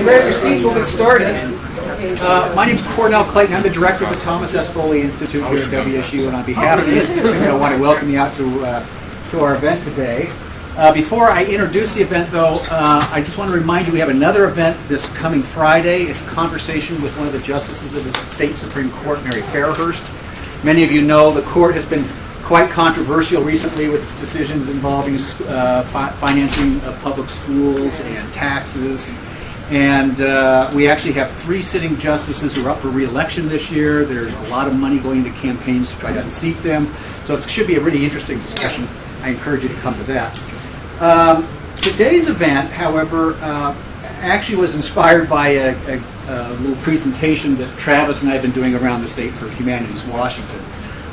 grab your seats, we'll get started. My name is Cornell Clayton. I'm the director of the Thomas S. Foley Institute here at WSU, and on behalf of the Institute, I want to welcome you out to our event today. Before I introduce the event, though, I just want to remind you we have another event this coming Friday. It's a conversation with one of the justices of the State Supreme Court, Mary Fairhurst. Many of you know the court has been quite controversial recently with its decisions involving financing of public schools and taxes. And we actually have 3 sitting justices who are up for re-election this year. There's a lot of money going into campaigns to try to unseat them. So it should be a really interesting discussion. I encourage you to come to that. Today's event, however, actually was inspired by a little presentation that Travis and I have been doing around the State for Humanities Washington.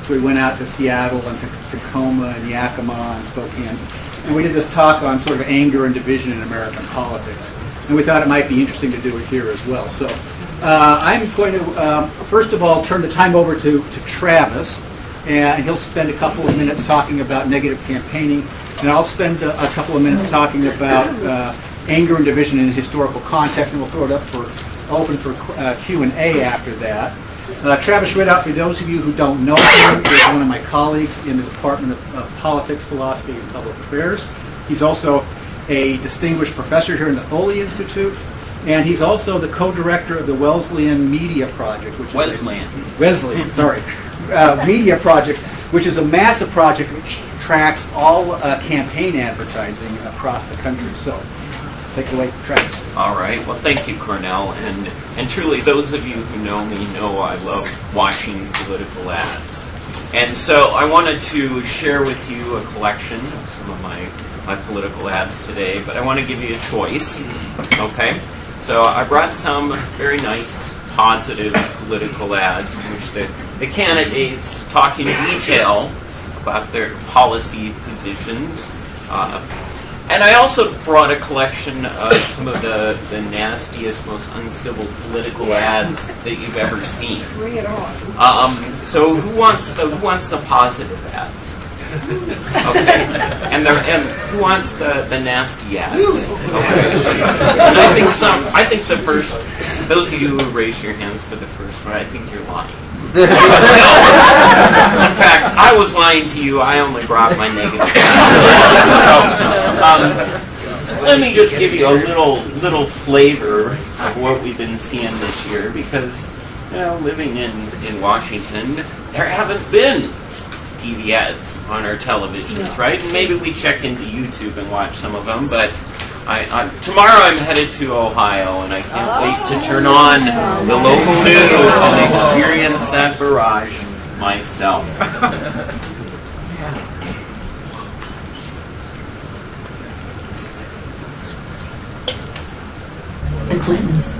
So we went out to Seattle and to Tacoma and Yakima and Spokane, and we did this talk on sort of anger and division in American politics. And we thought it might be interesting to do it here as well. So I'm going to, first of all, turn the time over to Travis, and he'll spend a couple of minutes talking about negative campaigning, and I'll spend a couple of minutes talking about anger and division in historical context, and we'll throw it up open for Q&A after that. Travis Ridout, for those of you who don't know him, is one of my colleagues in the Department of Politics, Philosophy, and Public Affairs. He's also a distinguished professor here in the Foley Institute, and he's also the co-director of the Wesleyan Media Project, which is Media Project, which is a massive project which tracks all campaign advertising across the country. So, take it away, Travis. All right. Well, thank you, Cornell. And truly, those of you who know me know I love watching political ads. And so I wanted to share with you a collection of some of my political ads today, but I want to give you a choice. Okay? So I brought some very nice, positive political ads in which the candidates talk in detail about their policy positions. And I also brought a collection of some of the nastiest, most uncivil political ads that you've ever seen. Bring it on. So who wants the positive ads? Okay. And who wants the nasty ads? Okay. And I think the first, those of you who raise your hands for the first one, I think you're lying. In fact, I was lying to you. I only brought my negative. So, let me just give you a little flavor of what we've been seeing this year, because living in Washington, there haven't been TV ads on our televisions, right? And maybe we check into YouTube and watch some of them, but tomorrow I'm headed to Ohio, and I can't wait to turn on the local news and experience that barrage myself. The Clintons,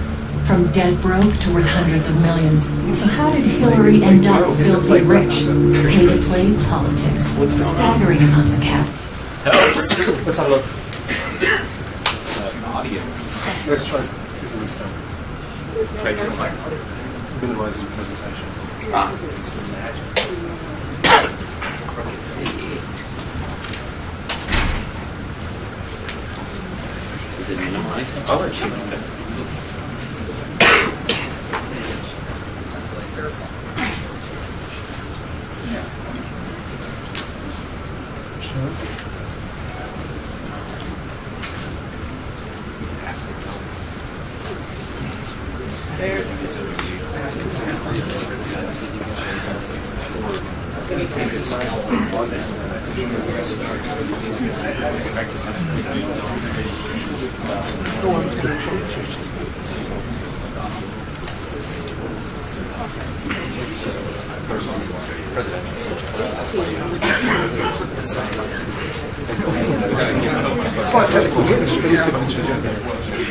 from dead broke to worth hundreds of millions. So how did Hillary end up filthy rich? Pay to play politics. Staggering amounts of cash. Let's have a look. Audio. Let's try keeping this down. Try to Minimize the presentation. Let's see. Is it minimized? I'll let you.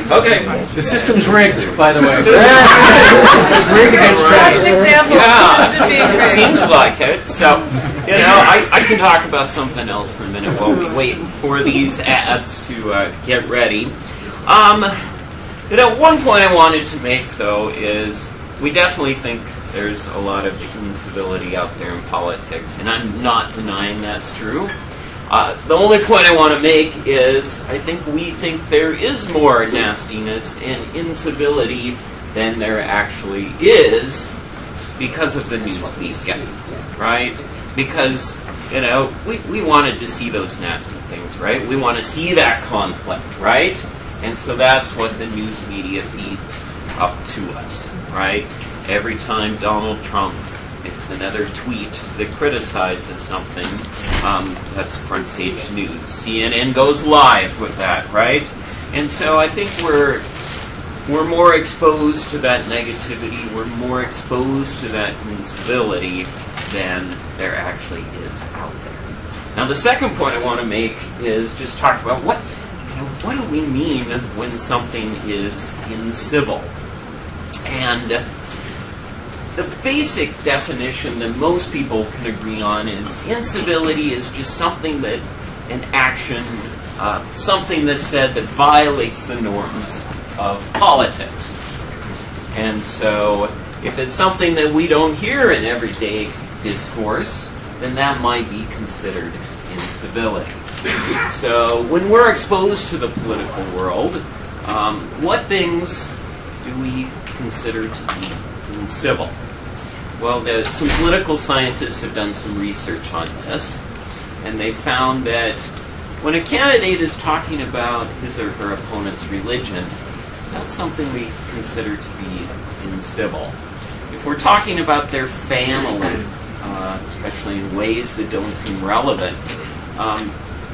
Okay. The system's rigged, by the way. It's rigged against That's an example of the system being It rigged. seems like it. So, I can talk about something else for a minute while we wait for these ads to get ready. One point I wanted to make, though, is we definitely think there's a lot of incivility out there in politics, and I'm not denying that's true. The only point I want to make is I think we think there is more nastiness and incivility than there actually is because of the news media, right? Because, you know, we wanted to see those nasty things, right? We want to see that conflict, right? And so that's what the news media feeds up to us, right? Every time Donald Trump makes another tweet that criticizes something, that's front page news. CNN goes live with that, right? And so I think we're more exposed to that negativity, we're more exposed to that incivility than there actually is out there. Now the second point I want to make is just talk about what do we mean when something is incivil? And the basic definition that most people can agree on is incivility is just something that, an action, something that's said that violates the norms of politics. And so if it's something that we don't hear in everyday discourse, then that might be considered incivility. So when we're exposed to the political world, what things do we consider to be incivil? Well, some political scientists have done some research on this, and they found that when a candidate is talking about his or her opponent's religion, that's something we consider to be incivil. If we're talking about their family, especially in ways that don't seem relevant,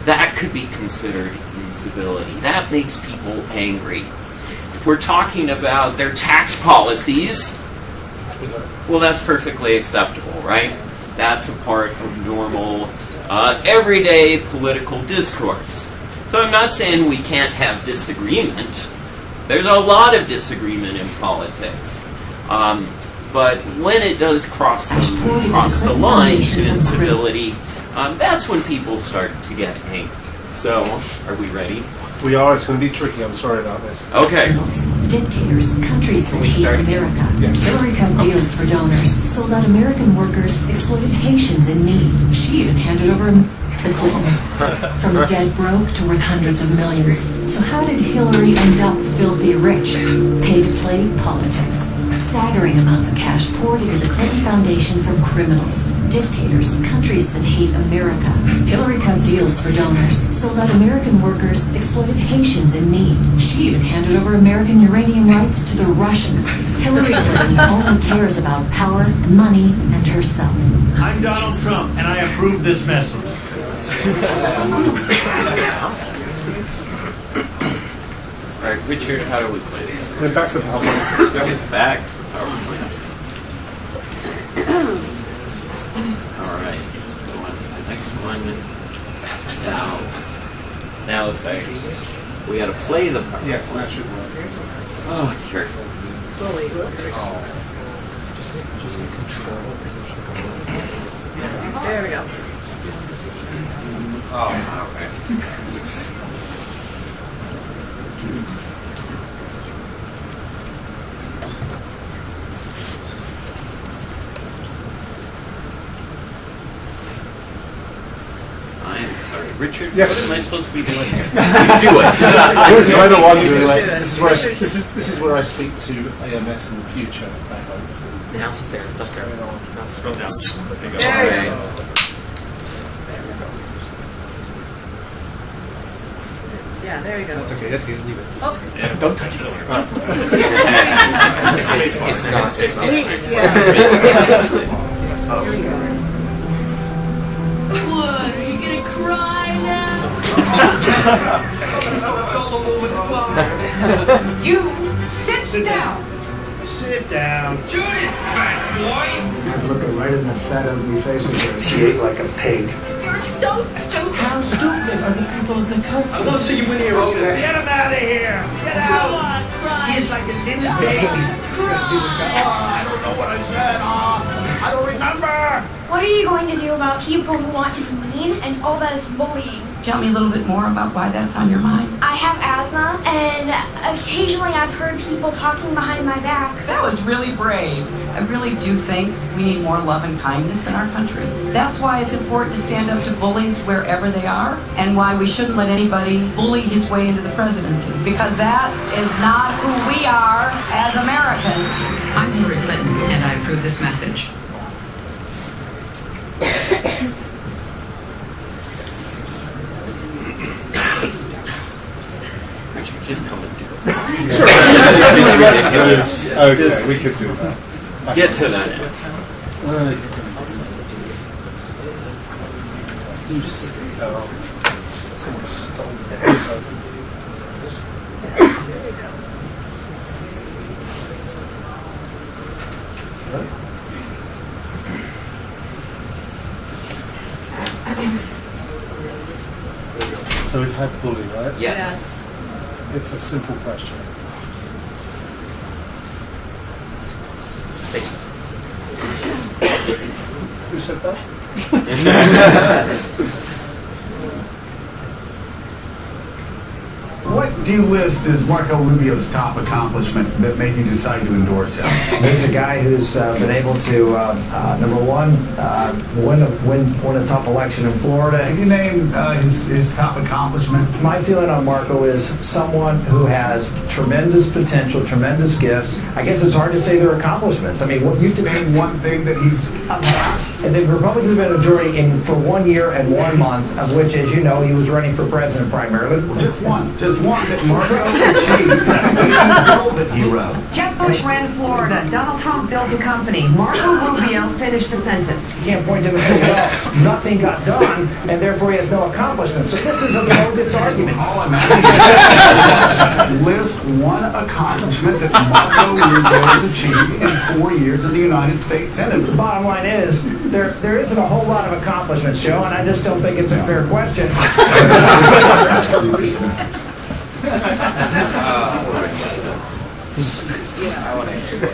that could be considered incivility. That makes people angry. If we're talking about their tax policies, well, that's perfectly acceptable, right? That's a part of normal, everyday political discourse. So I'm not saying we can't have disagreement. There's a lot of disagreement in politics. But when it does cross the line to incivility, that's when people start to get angry. So, are we ready? We are. It's going to be tricky. I'm sorry about this. Okay. Dictators, countries that hate America. Yes. Hillary cut deals for donors, sold out American workers, exploited Haitians in need. She even handed over the Clintons. From dead broke to worth hundreds of millions. So how did Hillary end up filthy rich? Pay-to-play politics. Staggering amounts of cash poured into the Clinton Foundation from criminals, dictators, countries that hate America. Hillary cut deals for donors, sold out American workers, exploited Haitians in need. She even handed over American uranium rights to the Russians. Hillary Clinton only cares about power, money, and herself. I'm Donald Trump, and I approve this message. All right, Richard, how do we play this? Then back to the PowerPoint. Back to PowerPoint. All right, go on to the next one. Now effects. We got to play the PowerPoint. Yes, that should work. Oh dear. Just in control. There we go. Oh, okay. I'm sorry, Richard. Yes. What am I supposed to be doing here? You do it. Either one, this is where I speak to AMS in the future, I hope. The house is there. It's up there. Now scroll down. There you Alright. go. Yeah, there you go. That's okay, leave it. Oh, Don't touch it. It's not. It's not. What? Are you gonna cry now? You sit down. Sit down. Judy, fat boy. I'd look her right in that fat, ugly face of yours. She ate like a pig. You're so stupid. How stupid are the people of the country? I'm gonna see you in here. Get him out of here. Get Come out. on, cry. He's like a little baby. Cry. I don't know what I said. I don't remember. What are you going to do about people who want to be mean and all that is bullying? Tell me a little bit more about why that's on your mind. I have asthma, and occasionally I've heard people talking behind my back. That was really brave. I really do think we need more love and kindness in our country. That's why it's important to stand up to bullies wherever they are, and why we shouldn't let anybody bully his way into the presidency, because that is not who we are as Americans. I'm Hillary Clinton, and I approve this message. Just come and do it. Okay, we could do that. Get to that. Someone stole So we've had bully, right? Yes. It's a simple question. Who said that? What do you list as Marco Rubio's top accomplishment that made you decide to endorse him? He's a guy who's been able to, number one, win a tough election in Florida. Can you name his top accomplishment? My feeling on Marco is someone who has tremendous potential, tremendous gifts. I guess it's hard to say their accomplishments. I mean, what you Name one thing that he's and the Republicans have been a majority for 1 year and 1 month, of which, as you know, he was running for president primarily. just one that Marco achieved. The bill that he wrote. Jeb Bush ran Florida. Donald Trump built a company. Marco Rubio finished the sentence. You can't point to him and say, well, nothing got done, and therefore he has no accomplishment. So this is a bogus argument. All I'm asking is list one accomplishment that Marco Rubio has achieved in 4 years in the United States Senate. The bottom line is, there isn't a whole lot of accomplishments, Joe, and I just don't think it's a fair question. I want to answer that.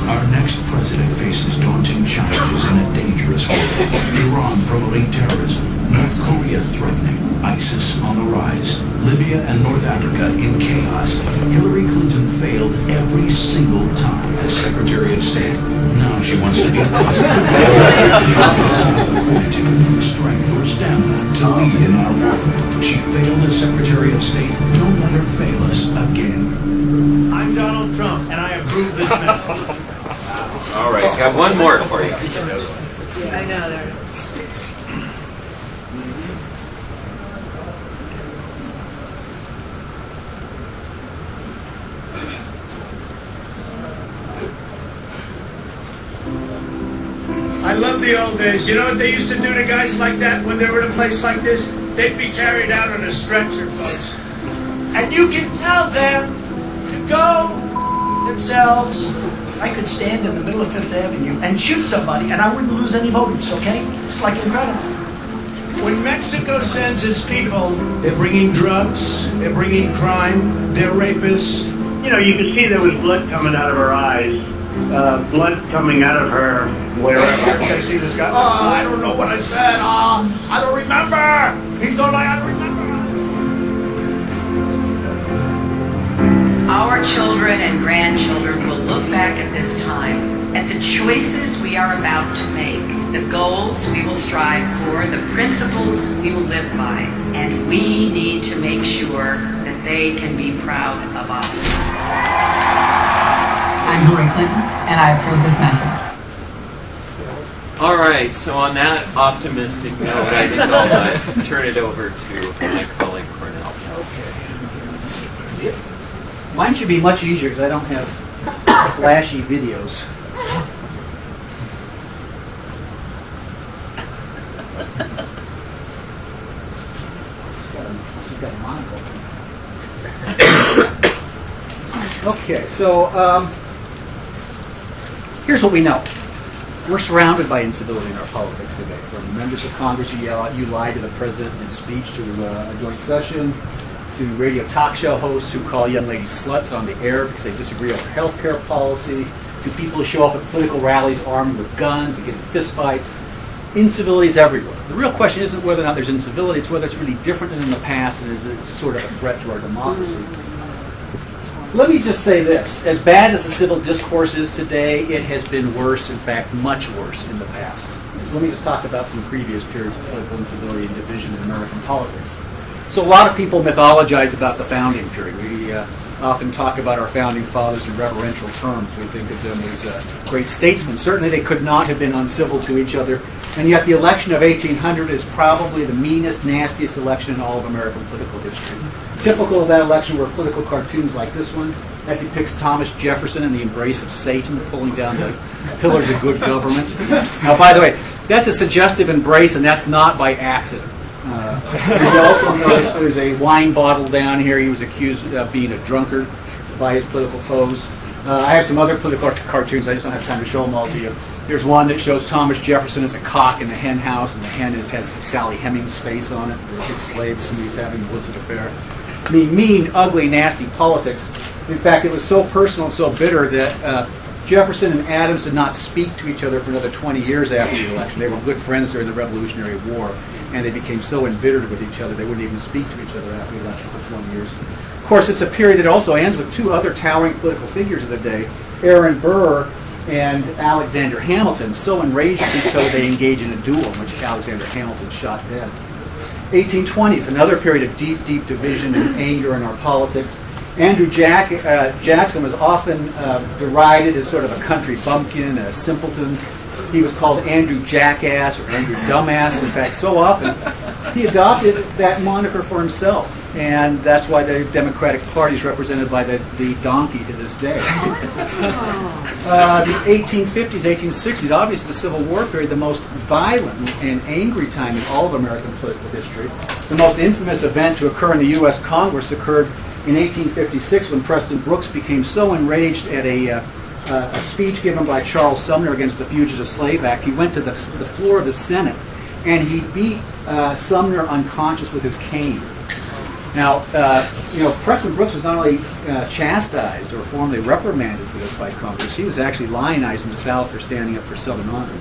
Our next president faces daunting challenges in a dangerous world. Iran promoting terrorism, North Korea threatening, ISIS on the rise, Libya and North Africa in chaos. Hillary Clinton failed every single time as Secretary of State. Now she wants to be president. The fortitude, strength, or stamina to lead in our world. She failed as Secretary of State. Don't let her fail us again. I'm Donald Trump, and I approve this message. All right, got one more for you. I know, they're... I love the old days. You know what they used to do to guys like that when they were in a place like this? They'd be carried out on a stretcher, folks. And you can tell them to go themselves. I could stand in the middle of Fifth Avenue and shoot somebody and I wouldn't lose any voters, okay? It's like incredible. When Mexico sends its people, they're bringing drugs, they're bringing crime, they're rapists. You know, you could see there was blood coming out of her eyes, blood coming out of her wherever. I see this guy. Oh, I don't know what I said. Oh, I don't remember. He's going like, I don't remember. Our children and grandchildren will look back at this time, at the choices we are about to make, the goals we will strive for, the principles we will live by, and we need to make sure that they can be proud of us. I'm Hillary Clinton, and I approve this message. All right, so on that optimistic note, I think I'll turn it over to my colleague Cornell. Okay. Mine should be much easier because I don't have flashy videos. She's got a monocle. Okay, so here's what we know. We're surrounded by incivility in our politics today. From members of Congress who yell out, "You lied to the president" in his speech to a joint session, to radio talk show hosts who call young ladies sluts on the air because they disagree over health care policy, to people who show up at political rallies armed with guns and get in fistfights. Incivilities everywhere. The real question isn't whether or not there's incivility, it's whether it's really different than in the past and is it sort of a threat to our democracy. Let me just say this. As bad as the civil discourse is today, it has been worse, in fact, much worse in the past. So let me just talk about some previous periods of political incivility and division in American politics. So a lot of people mythologize about the founding period. We often talk about our founding fathers in reverential terms. We think of them as great statesmen. Certainly they could not have been uncivil to each other. And yet the election of 1800 is probably the meanest, nastiest election in all of American political history. Typical of that election were political cartoons like this one. That depicts Thomas Jefferson in the embrace of Satan, pulling down the pillars of good government. Now, by the way, that's a suggestive embrace, and that's not by accident. And you also notice there's a wine bottle down here. He was accused of being a drunkard by his political foes. I have some other political cartoons. I just don't have time to show them all to you. There's one that shows Thomas Jefferson as a cock in the hen house, and the hen has Sally Hemings' face on it. His slaves, and he's having an illicit affair. I mean, mean, ugly, nasty politics. In fact, it was so personal and so bitter that Jefferson and Adams did not speak to each other for another 20 years after the election. They were good friends during the Revolutionary War, and they became so embittered with each other they wouldn't even speak to each other after the election for 20 years. Of course, it's a period that also ends with two other towering political figures of the day, Aaron Burr and Alexander Hamilton, so enraged with each other they engage in a duel in which Alexander Hamilton shot dead. 1820s, another period of deep, deep division and anger in our politics. Andrew Jackson was often derided as sort of a country bumpkin, a simpleton. He was called Andrew Jackass or Andrew Dumbass. In fact, so often he adopted that moniker for himself. And that's why the Democratic Party is represented by the donkey to this day. The 1850s, 1860s, obviously the Civil War period, the most violent and angry time in all of American political history. The most infamous event to occur in the U.S. Congress occurred in 1856 when Preston Brooks became so enraged at a speech given by Charles Sumner against the Fugitive Slave Act. He went to the floor of the Senate and he beat Sumner unconscious with his cane. Now, Preston Brooks was not only chastised or formally reprimanded for this by Congress, he was actually lionized in the South for standing up for Southern honor.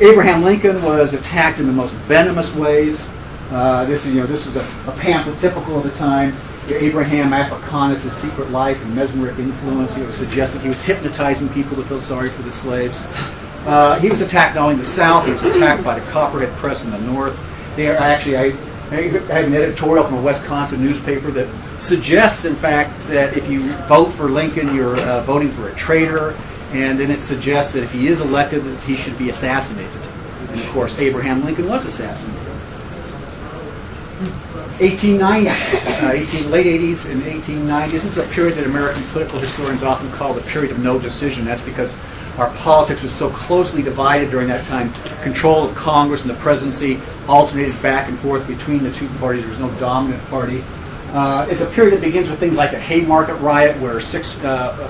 Abraham Lincoln was attacked in the most venomous ways. This was a pamphlet typical of the time. Abraham Africanus' secret life and mesmeric influence. He was suggesting he was hypnotizing people to feel sorry for the slaves. He was attacked not only in the South, he was attacked by the Copperhead Press in the North. I had an editorial from a Wisconsin newspaper that suggests, in fact, that if you vote for Lincoln, you're voting for a traitor, and then it suggests that if he is elected, that he should be assassinated. And of course, Abraham Lincoln was assassinated. 1890s, late 80s and 1890s. This is a period that American political historians often call the period of no decision. That's because our politics was so closely divided during that time. Control of Congress and the presidency alternated back and forth between the two parties. There was no dominant party. It's a period that begins with things like the Haymarket riot, where 6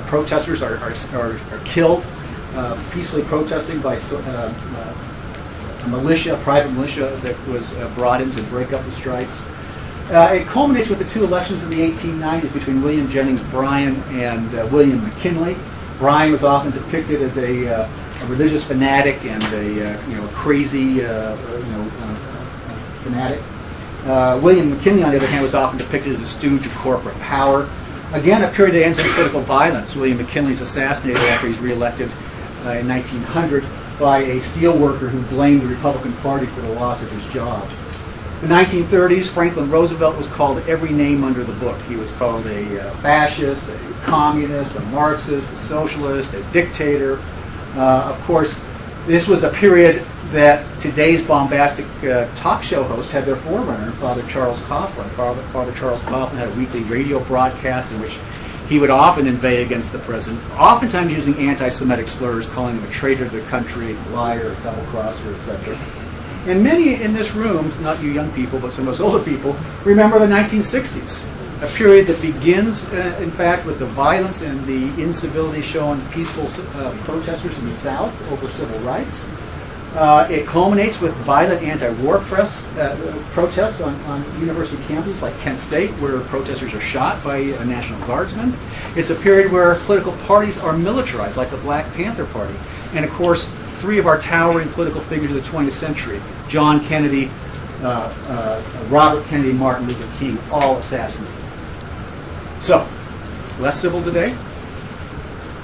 protesters are killed, peacefully protesting by a private militia that was brought in to break up the strikes. It culminates with the 2 elections in the 1890s between William Jennings Bryan and William McKinley. Bryan was often depicted as a religious fanatic and a crazy fanatic. William McKinley, on the other hand, was often depicted as a stooge of corporate power. Again, a period that ends in political violence. William McKinley is assassinated after he's reelected in 1900 by a steel worker who blamed the Republican Party for the loss of his job. In the 1930s, Franklin Roosevelt was called every name under the book. He was called a fascist, a communist, a Marxist, a socialist, a dictator. Of course, this was a period that today's bombastic talk show hosts had their forerunner, Father Charles Coughlin. Father Charles Coughlin had a weekly radio broadcast in which he would often inveigh against the president, oftentimes using anti-Semitic slurs, calling him a traitor to the country, a liar, a double-crosser, etc. And many in this room, not you young people, but some of us older people, remember the 1960s, a period that begins, in fact, with the violence and the incivility shown peaceful protesters in the South over civil rights. It culminates with violent anti-war protests on university campuses like Kent State, where protesters are shot by a National Guardsman. It's a period where political parties are militarized, like the Black Panther Party. And of course, three of our towering political figures of the 20th century, John Kennedy, Robert Kennedy, Martin Luther King, all assassinated. So, less civil today?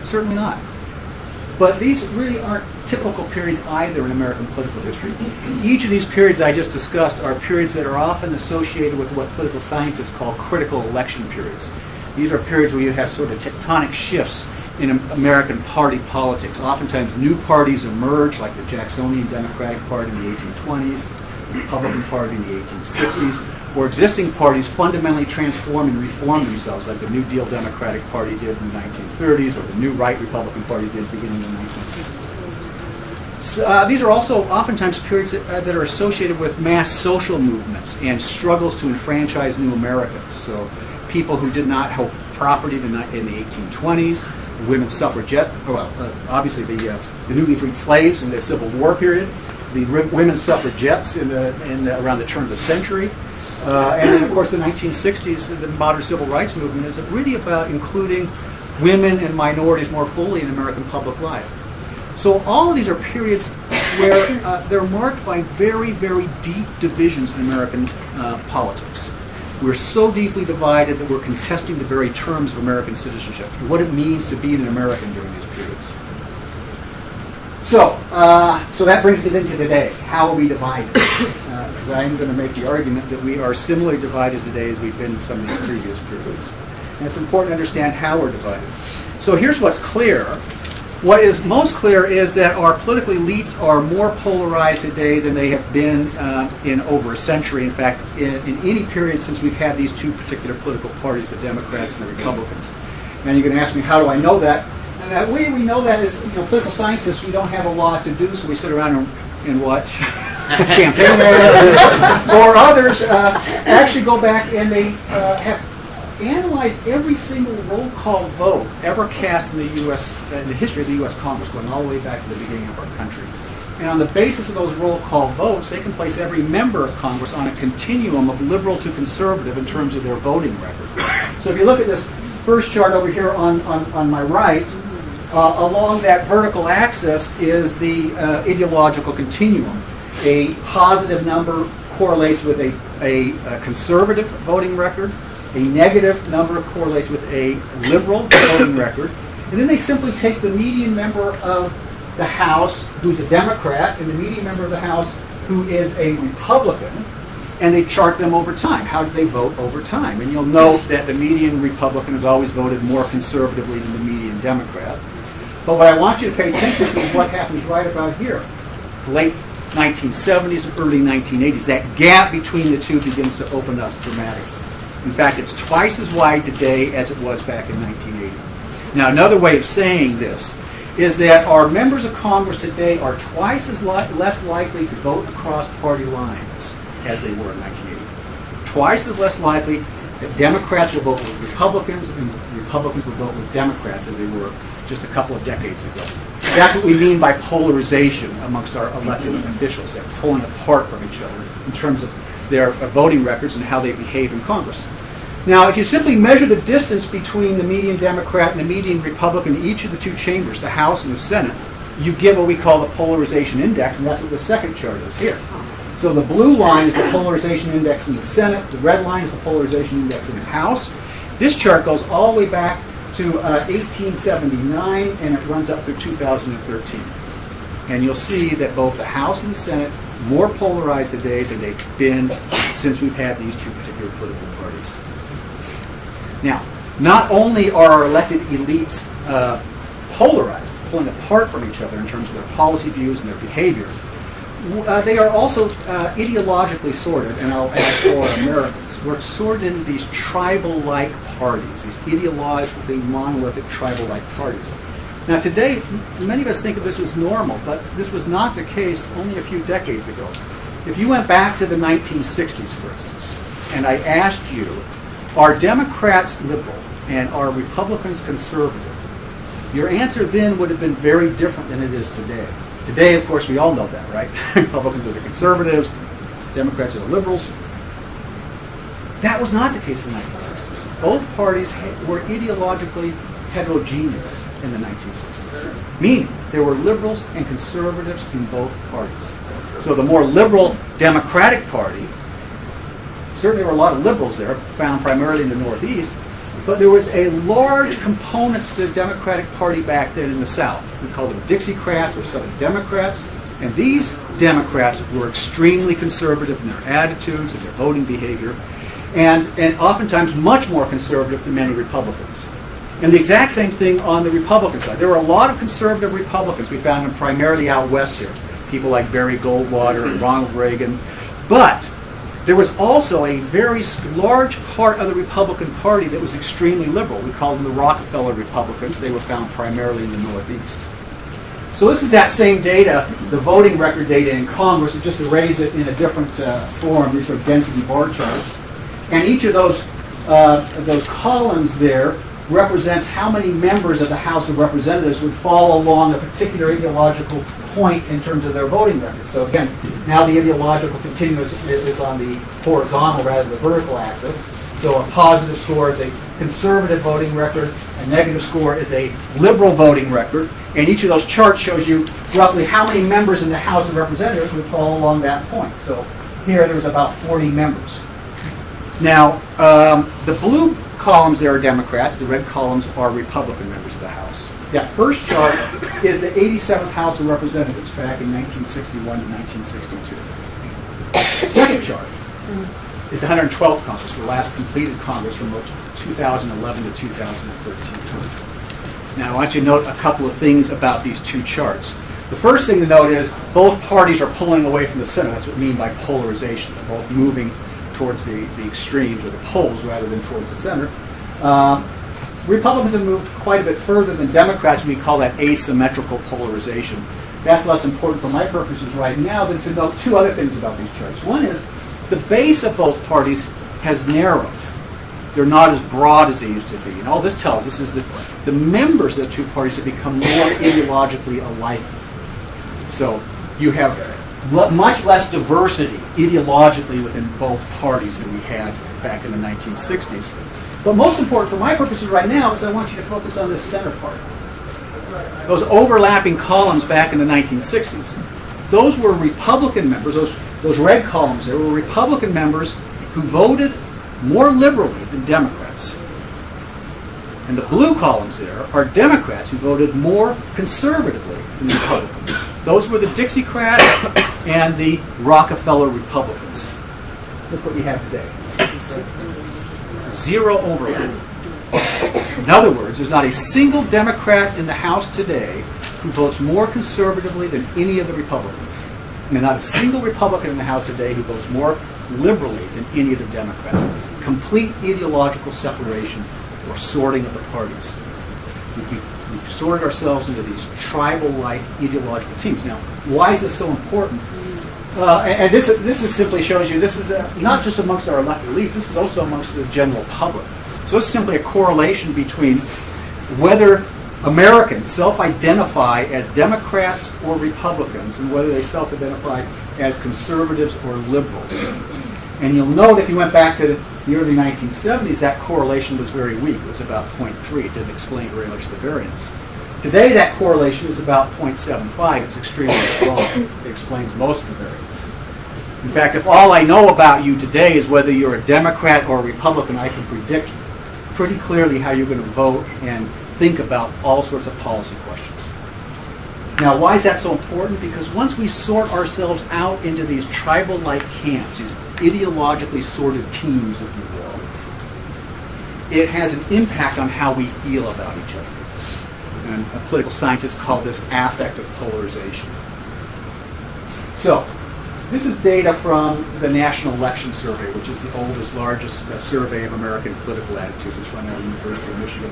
Certainly not. But these really aren't typical periods either in American political history. Each of these periods I just discussed are periods that are often associated with what political scientists call critical election periods. These are periods where you have sort of tectonic shifts in American party politics. Oftentimes new parties emerge, like the Jacksonian Democratic Party in the 1820s, the Republican Party in the 1860s, or existing parties fundamentally transform and reform themselves, like the New Deal Democratic Party did in the 1930s, or the New Right Republican Party did beginning in the 1960s. So, these are also oftentimes periods that are associated with mass social movements and struggles to enfranchise new Americans. So people who did not hold property in the 1820s, women's suffragette, obviously the newly freed slaves in the Civil War period, the women's suffragettes around the turn of the century, and then of course the 1960s, the modern civil rights movement is really about including women and minorities more fully in American public life. So all of these are periods where they're marked by very, very deep divisions in American politics. We're so deeply divided that we're contesting the very terms of American citizenship and what it means to be an American during these periods. So that brings me then to today. How are we divided? Because I'm going to make the argument that we are similarly divided today as we've been in some of these previous periods. And it's important to understand how we're divided. So here's what's clear. What is most clear is that our political elites are more polarized today than they have been in over a century. In fact, in any period since we've had these two particular political parties, the Democrats and the Republicans. And you're going to ask me, how do I know that? And the way we know that is, political scientists, we don't have a lot to do, so we sit around and watch campaign ads. Or others actually go back and they have analyzed every single roll call vote ever cast in the U.S. in the history of the U.S. Congress, going all the way back to the beginning of our country. And on the basis of those roll call votes, they can place every member of Congress on a continuum of liberal to conservative in terms of their voting record. So if you look at this first chart over here on my right, along that vertical axis is the ideological continuum. A positive number correlates with a conservative voting record. A negative number correlates with a liberal voting record. And then they simply take the median member of the House, who's a Democrat, and the median member of the House, who is a Republican, and they chart them over time. How do they vote over time? And you'll note that the median Republican has always voted more conservatively than the median Democrat. But what I want you to pay attention to is what happens right about here. Late 1970s and early 1980s, that gap between the two begins to open up dramatically. In fact, it's twice as wide today as it was back in 1980. Now, another way of saying this is that our members of Congress today are twice as less likely to vote across party lines as they were in 1980. Twice as less likely that Democrats will vote with Republicans and Republicans will vote with Democrats as they were just a couple of decades ago. That's what we mean by polarization amongst our elected officials. They're pulling apart from each other in terms of their voting records and how they behave in Congress. Now, if you simply measure the distance between the median Democrat and the median Republican in each of the two chambers, the House and the Senate, you get what we call the polarization index, and that's what the second chart is here. So the blue line is the polarization index in the Senate, the red line is the polarization index in the House. This chart goes all the way back to 1879, and it runs up through 2013. And you'll see that both the House and the Senate more polarized today than they've been since we've had these two particular political parties. Now, not only are our elected elites polarized, pulling apart from each other in terms of their policy views and their behavior, they are also ideologically sorted, and I'll add so are Americans. We're sorted into these tribal-like parties, these ideologically monolithic tribal-like parties. Now today, many of us think of this as normal, but this was not the case only a few decades ago. If you went back to the 1960s, for instance, and I asked you, are Democrats liberal and are Republicans conservative? your answer then would have been very different than it is today. Today, of course, we all know that, right? Republicans are the conservatives, Democrats are the liberals. That was not the case in the 1960s. Both parties were ideologically heterogeneous in the 1960s, meaning there were liberals and conservatives in both parties. So the more liberal Democratic Party, certainly there were a lot of liberals there, found primarily in the Northeast, but there was a large component to the Democratic Party back then in the South. We called them Dixiecrats or Southern Democrats, and these Democrats were extremely conservative in their attitudes and their voting behavior, and oftentimes much more conservative than many Republicans. And the exact same thing on the Republican side. There were a lot of conservative Republicans. We found them primarily out west here, people like Barry Goldwater and Ronald Reagan, but there was also a very large part of the Republican Party that was extremely liberal. We called them the Rockefeller Republicans. They were found primarily in the Northeast. So this is that same data, the voting record data in Congress, just to raise it in a different form. These are density bar charts. And each of those columns there represents how many members of the House of Representatives would fall along a particular ideological point in terms of their voting record. So again, now the ideological continuum is on the horizontal rather than the vertical axis. So a positive score is a conservative voting record, a negative score is a liberal voting record, and each of those charts shows you roughly how many members in the House of Representatives would fall along that point. So here there's about 40 members. Now, the blue columns there are Democrats, the red columns are Republican members of the House. That first chart is the 87th House of Representatives back in 1961 to 1962. The second chart is the 112th Congress, the last completed Congress from 2011 to 2013. Now, I want you to note a couple of things about these two charts. The first thing to note is both parties are pulling away from the center. That's what we mean by polarization. They're both moving towards the extremes or the poles rather than towards the center. Republicans have moved quite a bit further than Democrats. We call that asymmetrical polarization. That's less important for my purposes right now than to note two other things about these charts. One is the base of both parties has narrowed. They're not as broad as they used to be. And all this tells us is that the members of the two parties have become more ideologically alike. So you have much less diversity ideologically within both parties than we had back in the 1960s. But most important for my purposes right now is I want you to focus on this center part. Those overlapping columns back in the 1960s, those were Republican members, those red columns there were Republican members who voted more liberally than Democrats. And the blue columns there are Democrats who voted more conservatively than Republicans. Those were the Dixiecrats and the Rockefeller Republicans. That's what we have today. Zero overlap. In other words, there's not a single Democrat in the House today who votes more conservatively than any of the Republicans. And not a single Republican in the House today who votes more liberally than any of the Democrats. Complete ideological separation or sorting of the parties. We've sorted ourselves into these tribal-like ideological teams. Now, why is this so important? And this is simply shows you this is not just amongst our elected elites, this is also amongst the general public. So it's simply a correlation between whether Americans self-identify as Democrats or Republicans and whether they self-identify as conservatives or liberals. And you'll note if you went back to the early 1970s, that correlation was very weak. It was about 0.3. It didn't explain very much the variance. Today, that correlation is about 0.75. It's extremely strong. It explains most of the variance. In fact, if all I know about you today is whether you're a Democrat or a Republican, I can predict pretty clearly how you're going to vote and think about all sorts of policy questions. Now, why is that so important? Because once we sort ourselves out into these tribal-like camps, these ideologically sorted teams, if you will, it has an impact on how we feel about each other. And political scientists call this affective polarization. So, this is data from the National Election Survey, which is the oldest, largest survey of American political attitudes. It's run out of the University of Michigan.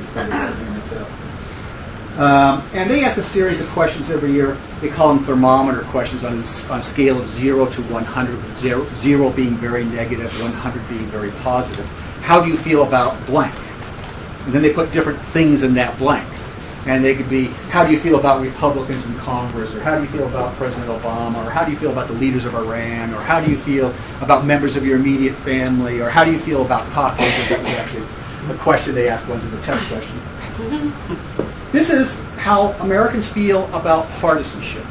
And they ask a series of questions every year. They call them thermometer questions on a scale of 0 to 100, with 0 being very negative, 100 being very positive. How do you feel about blank? And then they put different things in that blank. And they could be, how do you feel about Republicans in Congress, or how do you feel about President Obama, or how do you feel about the leaders of Iran, or how do you feel about members of your immediate family, or how do you feel about cockroaches? That was actually a question they asked once as a test question. This is how Americans feel about partisanship.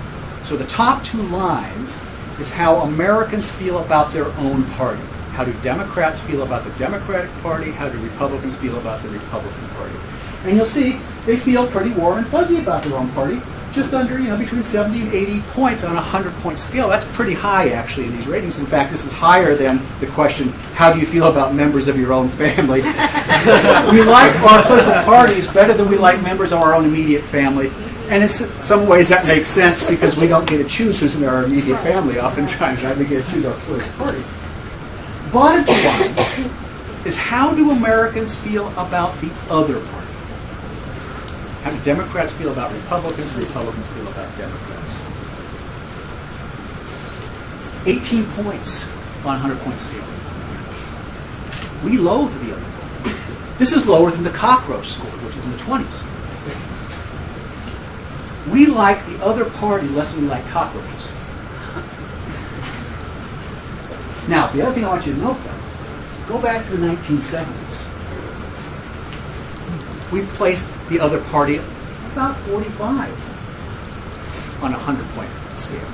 So the top two lines is how Americans feel about their own party. How do Democrats feel about the Democratic Party? How do Republicans feel about the Republican Party? And you'll see they feel pretty warm and fuzzy about their own party, just under, between 70 and 80 points on a 100-point scale. That's pretty high, actually, in these ratings. In fact, this is higher than the question, how do you feel about members of your own family? We like our political parties better than we like members of our own immediate family. And in some ways that makes sense because we don't get to choose who's in our immediate family oftentimes, right? We get to choose our political party. Bottom line is, how do Americans feel about the other party? How do Democrats feel about Republicans? Republicans feel about Democrats. 18 points on a 100-point scale. We loathe the other party. This is lower than the cockroach score, which is in the 20s. We like the other party less than we like cockroaches. Now, the other thing I want you to note, though, go back to the 1970s. We placed the other party about 45 on a 100-point scale.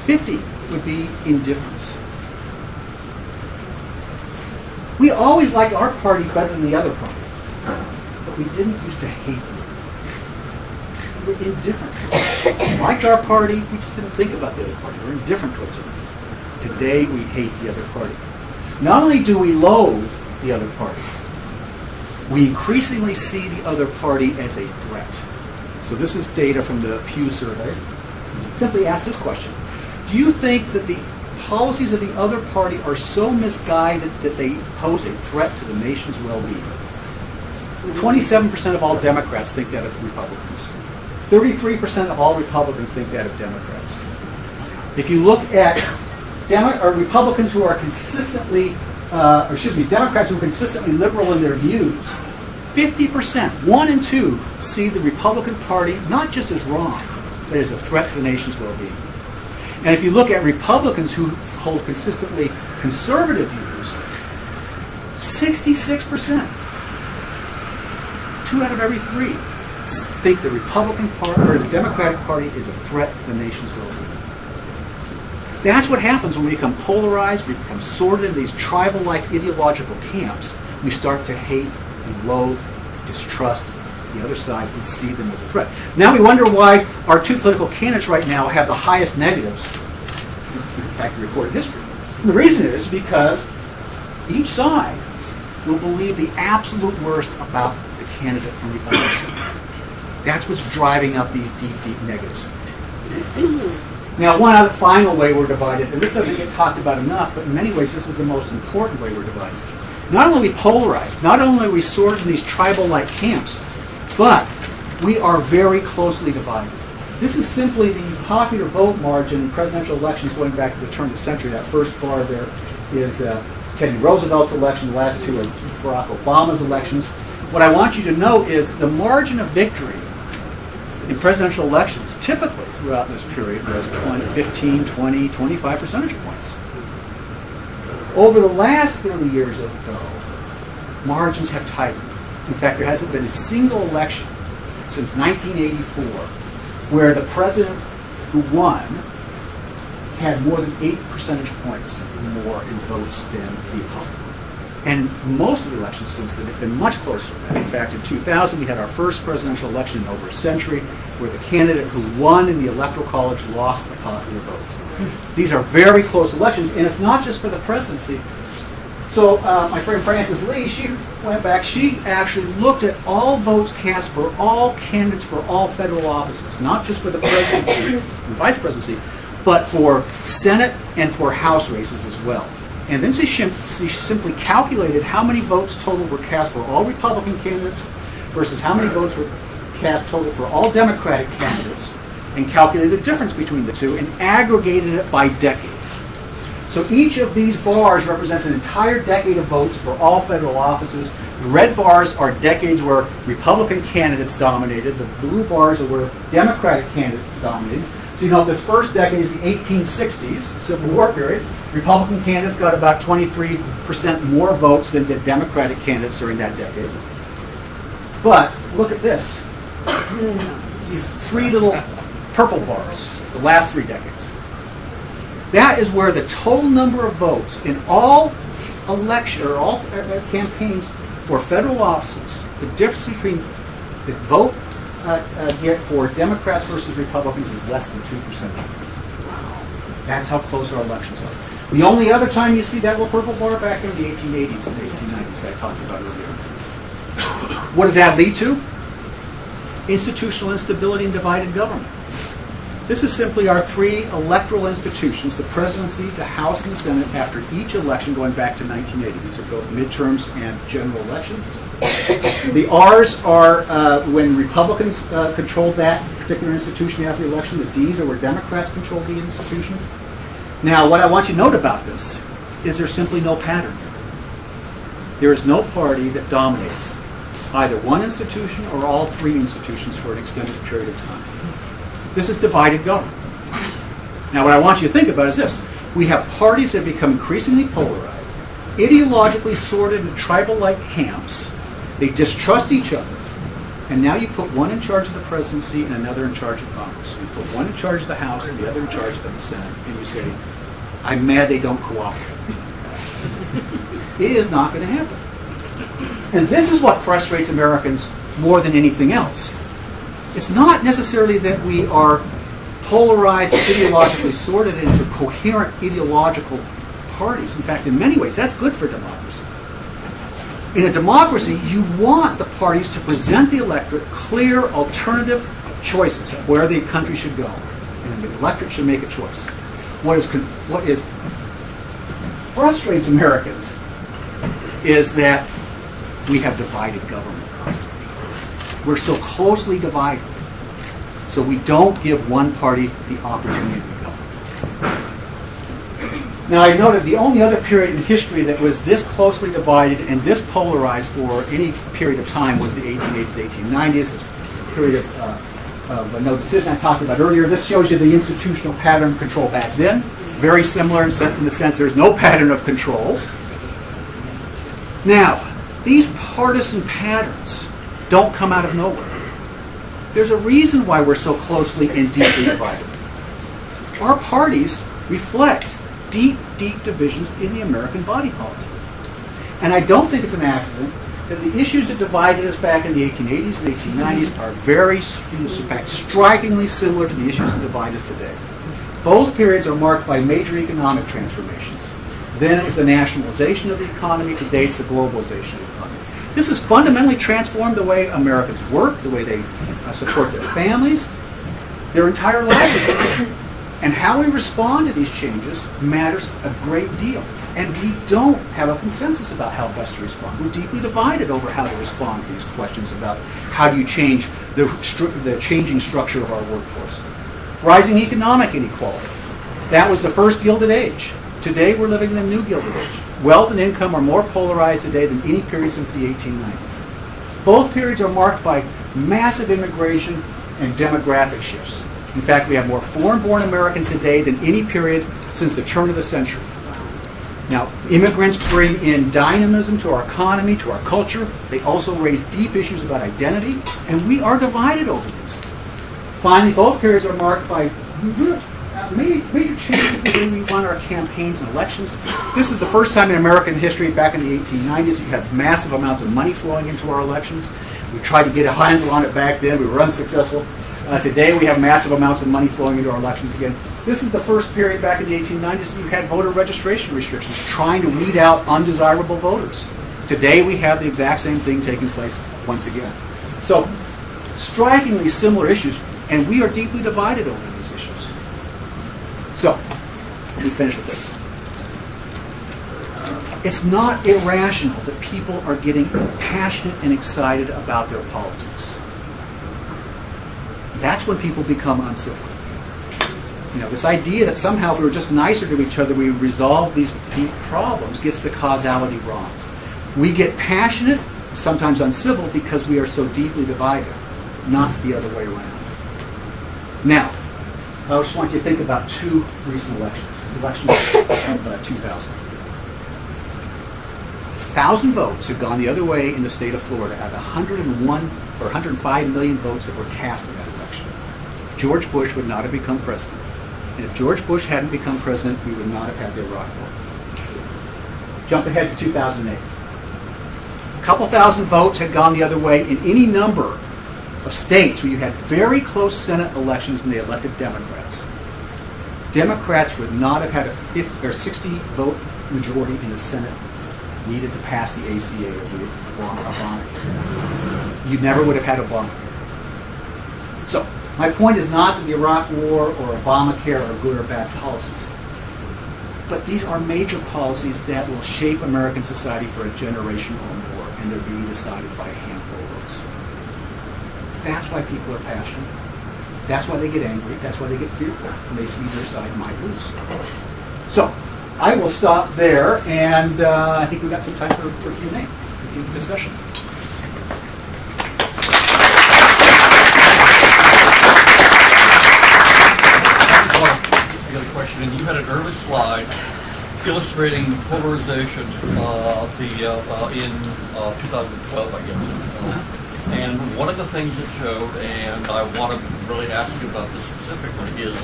50 would be indifference. We always liked our party better than the other party, but we didn't used to hate them. We were indifferent. We liked our party, we just didn't think about the other party. We were indifferent towards it. Today, we hate the other party. Not only do we loathe the other party, we increasingly see the other party as a threat. So this is data from the Pew survey. Simply ask this question. Do you think that the policies of the other party are so misguided that they pose a threat to the nation's well-being? 27% of all Democrats think that of Republicans. 33% of all Republicans think that of Democrats. If you look at Republicans who are consistently, Democrats who are consistently liberal in their views, 50%, 1 in 2, see the Republican Party not just as wrong, but as a threat to the nation's well-being. And if you look at Republicans who hold consistently conservative views, 66%, 2 out of every 3, think the Republican Party or the Democratic Party is a threat to the nation's well-being. That's what happens when we become polarized, we become sorted into these tribal-like ideological camps. We start to hate and loathe, distrust the other side and see them as a threat. Now we wonder why our 2 political candidates right now have the highest negatives, in fact, in recorded history. And the reason is because each side will believe the absolute worst about the candidate from the other side. That's what's driving up these deep, deep negatives. Now, one other final way we're divided, and this doesn't get talked about enough, but in many ways this is the most important way we're divided. Not only are we polarized, not only are we sorted in these tribal-like camps, but we are very closely divided. This is simply the popular vote margin in presidential elections going back to the turn of the century. That first bar there is Teddy Roosevelt's election, the last 2 are Barack Obama's elections. What I want you to know is the margin of victory in presidential elections, typically throughout this period, was 15, 20, 25 percentage points. Over the last 30 years ago, margins have tightened. In fact, there hasn't been a single election since 1984 where the president who won had more than 8 percentage points more in votes than the opponent. And most of the elections since then have been much closer than that. In fact, in 2000, we had our first presidential election in over a century where the candidate who won in the Electoral College lost the popular vote. These are very close elections, and it's not just for the presidency. So my friend Frances Lee, she went back, she actually looked at all votes cast for all candidates for all federal offices, not just for the presidency and vice presidency, but for Senate and for House races as well. And then she simply calculated how many votes total were cast for all Republican candidates versus how many votes were cast total for all Democratic candidates, and calculated the difference between the two and aggregated it by decade. So each of these bars represents an entire decade of votes for all federal offices. The red bars are decades where Republican candidates dominated. The blue bars are where Democratic candidates dominated. So you know, this first decade is the 1860s, Civil War period. Republican candidates got about 23% more votes than did Democratic candidates during that decade. But look at this. These three little purple bars, the last 3 decades. That is where the total number of votes in all election or all campaigns for federal offices, the difference between the vote get for Democrats versus Republicans is less than 2%. That's how close our elections are. The only other time you see that little purple bar back in the 1880s and 1890s that I talked about earlier. What does that lead to? Institutional instability and divided government. This is simply our 3 electoral institutions, the presidency, the House, and the Senate, after each election going back to 1980. These are both midterms and general elections. The R's are when Republicans controlled that particular institution after the election. The D's are where Democrats controlled the institution. Now, what I want you to note about this is there's simply no pattern here. There is no party that dominates either one institution or all 3 institutions for an extended period of time. This is divided government. Now, what I want you to think about is this. We have parties that become increasingly polarized, ideologically sorted into tribal-like camps. They distrust each other. And now you put one in charge of the presidency and another in charge of Congress. You put one in charge of the House and the other in charge of the Senate. And you say, I'm mad they don't cooperate. It is not going to happen. And this is what frustrates Americans more than anything else. It's not necessarily that we are polarized, ideologically sorted into coherent ideological parties. In fact, in many ways, that's good for democracy. In a democracy, you want the parties to present the electorate clear alternative choices of where the country should go. And the electorate should make a choice. What frustrates Americans is that we have divided government constantly. We're so closely divided, so we don't give one party the opportunity to govern. Now, I noted the only other period in history that was this closely divided and this polarized for any period of time was the 1880s, 1890s, this period of no decision I talked about earlier. This shows you the institutional pattern of control back then. Very similar in the sense there's no pattern of control. Now, these partisan patterns don't come out of nowhere. There's a reason why we're so closely and deeply divided. Our parties reflect deep, deep divisions in the American body politic. And I don't think it's an accident that the issues that divided us back in the 1880s and 1890s are very, in fact, strikingly similar to the issues that divide us today. Both periods are marked by major economic transformations. Then it was the nationalization of the economy. Today it's the globalization of the economy. This has fundamentally transformed the way Americans work, the way they support their families, their entire lives. And how we respond to these changes matters a great deal. And we don't have a consensus about how best to respond. We're deeply divided over how to respond to these questions about how do you change the changing structure of our workforce. Rising economic inequality. That was the first Gilded Age. Today we're living in the new Gilded Age. Wealth and income are more polarized today than any period since the 1890s. Both periods are marked by massive immigration and demographic shifts. In fact, we have more foreign-born Americans today than any period since the turn of the century. Now, immigrants bring in dynamism to our economy, to our culture. They also raise deep issues about identity, and we are divided over these. Finally, both periods are marked by major changes in the way we run our campaigns and elections. This is the first time in American history, back in the 1890s, you had massive amounts of money flowing into our elections. We tried to get a handle on it back then. We were unsuccessful. Today, we have massive amounts of money flowing into our elections again. This is the first period back in the 1890s you had voter registration restrictions, trying to weed out undesirable voters. Today, we have the exact same thing taking place once again. So, strikingly similar issues, and we are deeply divided over these issues. So, let me finish with this. It's not irrational that people are getting passionate and excited about their politics. That's when people become uncivil. You know, this idea that somehow if we were just nicer to each other, we would resolve these deep problems gets the causality wrong. We get passionate sometimes uncivil because we are so deeply divided, not the other way around. Now, I just want you to think about two recent elections of 2000. 1,000 votes have gone the other way in the state of Florida out of 101 or 105 million votes that were cast in that election. George Bush would not have become president. And if George Bush hadn't become president, we would not have had the Iraq War. Jump ahead to 2008. A couple thousand votes had gone the other way in any number of states where you had very close Senate elections and they elected Democrats. Democrats would not have had a 50 or 60 vote majority in the Senate needed to pass the ACA or the Obamacare. You never would have had Obamacare. So, my point is not that the Iraq War or Obamacare are good or bad policies. But these are major policies that will shape American society for a generation or more, and they're being decided by a handful of votes. That's why people are passionate. That's why they get angry. That's why they get fearful when they see their side might lose. So, I will stop there, and I think we've got some time for Q&A, discussion. I got a question, and you had an early slide illustrating the polarization in 2012, I guess. And one of the things it showed, and I want to really ask you about this specifically, is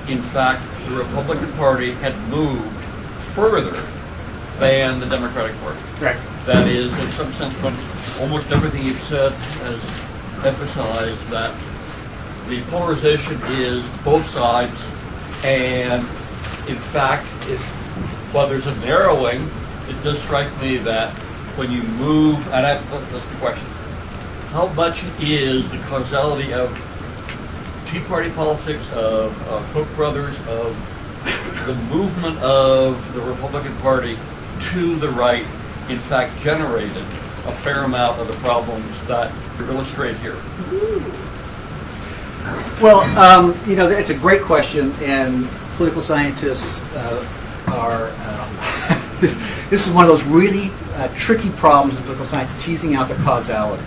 in fact the Republican Party had moved further than the Democratic Party. Right. That is, in some sense, when almost everything you've said has emphasized that the polarization is both sides, and in fact, while there's a narrowing, it does strike me that when you move, and that's the question, how much is the causality of Tea Party politics, of Koch brothers, of the movement of the Republican Party to the right, in fact, generated a fair amount of the problems that you illustrate here? Well, it's a great question, and political scientists are. This is one of those really tricky problems in political science, teasing out the causality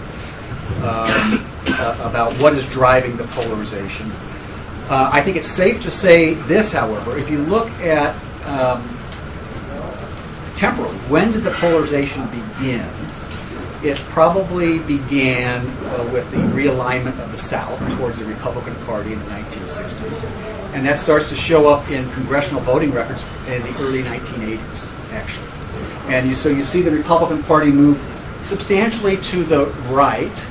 about what is driving the polarization. I think it's safe to say this, however, if you look at temporally, when did the polarization begin? It probably began with the realignment of the South towards the Republican Party in the 1960s. And that starts to show up in congressional voting records in the early 1980s, actually. And so you see the Republican Party move substantially to the right.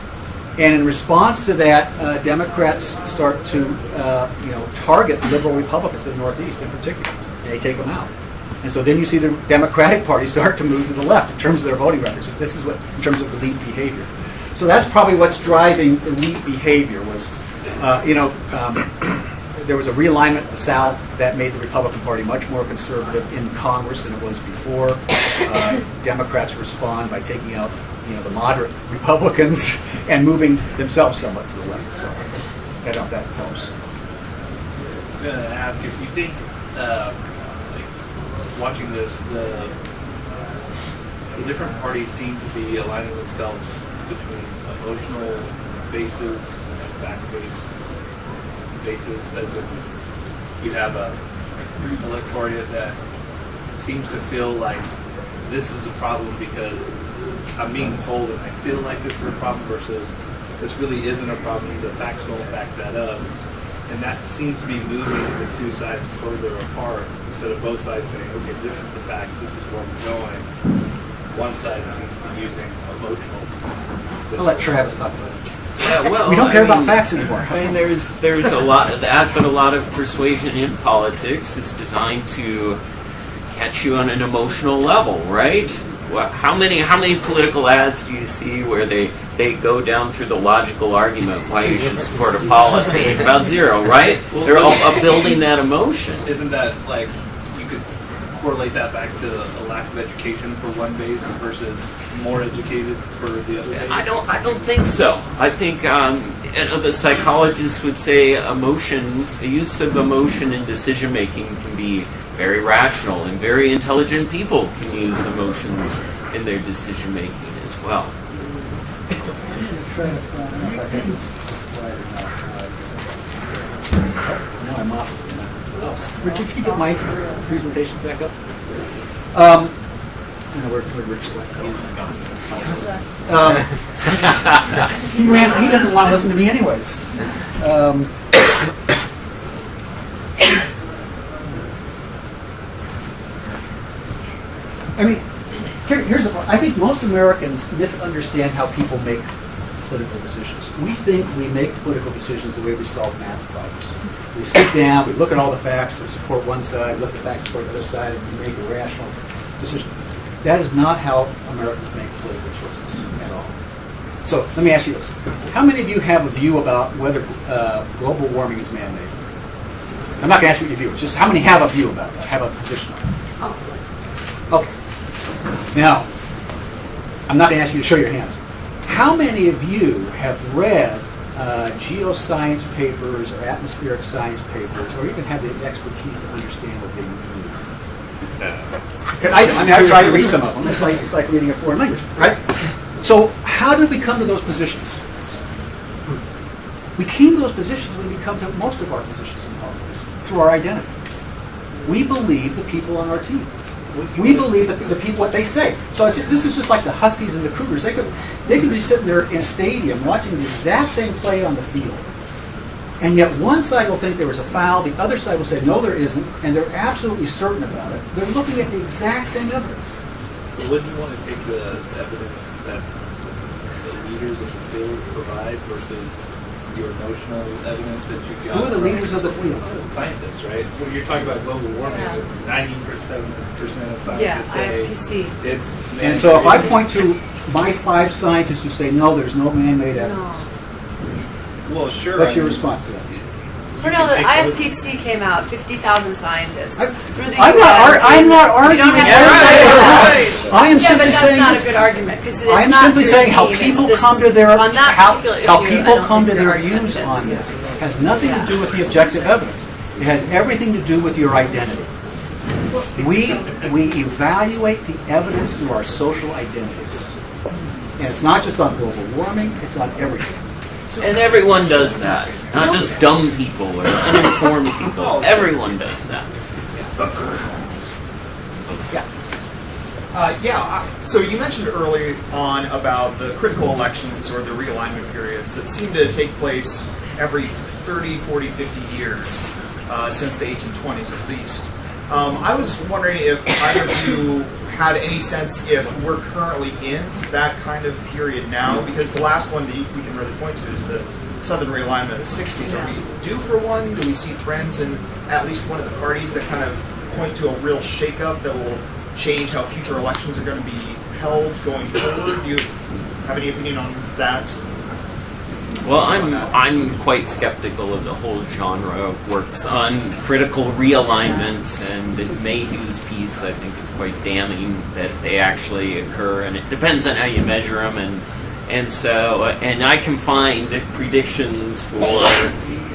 And in response to that, Democrats start to target liberal Republicans in the Northeast in particular. And they take them out. And so then you see the Democratic Party start to move to the left in terms of their voting records. This is what, in terms of elite behavior. So that's probably what's driving elite behavior was, there was a realignment of the South that made the Republican Party much more conservative in Congress than it was before. Democrats respond by taking out, the moderate Republicans and moving themselves somewhat to the left. So I don't know if that helps. I'm going to ask if you think, watching this, the different parties seem to be aligning themselves between emotional bases and fact-based bases. As in, you have a electorate that seems to feel like this is a problem because I'm being told and I feel like this is a problem versus this really isn't a problem. The facts don't back that up. And that seems to be moving the two sides further apart instead of both sides saying, okay, this is the facts, this is where we're going. One side seems to be using emotional. I'll let Travis talk about it. Yeah, well, we don't care about facts anymore. I mean, there's a lot of that, but a lot of persuasion in politics is designed to catch you on an emotional level, right? Well, how many political ads do you see where they go down through the logical argument why you should support a policy? About zero, right? They're all building that emotion. Isn't that like you could correlate that back to a lack of education for one base versus more educated for the other base? I don't think so. I think the psychologists would say emotion, the use of emotion in decision making can be very rational, and very intelligent people can use emotions in their decision making as well. try to find out if I have this slide or not. Now I'm off. Richard, can you get my presentation back up? I know where Rich's went. He doesn't want to listen to me anyways. I mean, here's the point. I think most Americans misunderstand how people make political decisions. We think we make political decisions the way we solve math problems. We sit down, we look at all the facts to support one side, look at the facts to support the other side, and we make a rational decision. That is not how Americans make political choices at all. So let me ask you this. How many of you have a view about whether global warming is man-made? I'm not going to ask you what your view is, just how many have a view about that, have a position on it? Okay. Now, I'm not going to ask you to show your hands. How many of you have read geoscience papers or atmospheric science papers, or even have the expertise to understand what they mean? I try to read some of them. It's like reading a foreign language, right? So how did we come to those positions? We came to those positions when we come to most of our positions in politics, through our identity. We believe the people on our team. We believe that the people, what they say. So this is just like the Huskies and the Cougars. They could be sitting there in a stadium watching the exact same play on the field. And yet one side will think there was a foul, the other side will say, no, there isn't, and they're absolutely certain about it. They're looking at the exact same evidence. But wouldn't you want to take the evidence that the leaders of the field provide versus your emotional evidence that you got? Who are the leaders of the field? Scientists, right? When you're talking about global warming, 90% of scientists Yeah, say IFPC. it's man-made. And so if I point to my 5 scientists who say, no, there's no man-made evidence, well, sure. what's your response to that? Cornell, the IFPC came out, 50,000 scientists. Through the I'm not arguing. I am simply saying that's not a good argument. I am simply saying how people come to their views on this has nothing to do with the objective evidence. It has everything to do with your identity. We evaluate the evidence through our social identities, and it's not just on global warming; it's on everything. And everyone does that. Not just dumb people or uninformed people. Everyone does that. So you mentioned early on about the critical elections or the realignment periods that seem to take place every 30, 40, 50 years since the 1820s at least. I was wondering if either of you had any sense if we're currently in that kind of period now, because the last one that we can really point to is the Southern realignment of the 60s. Are we due for one? Do we see trends in at least one of the parties that kind of point to a real shakeup that will change how future elections are going to be held going forward? Do you have any opinion on that? Well, I'm quite skeptical of the whole genre of works on critical realignments, and Mayhew's piece, I think, is quite damning that they actually occur, and it depends on how you measure them, and I can find predictions for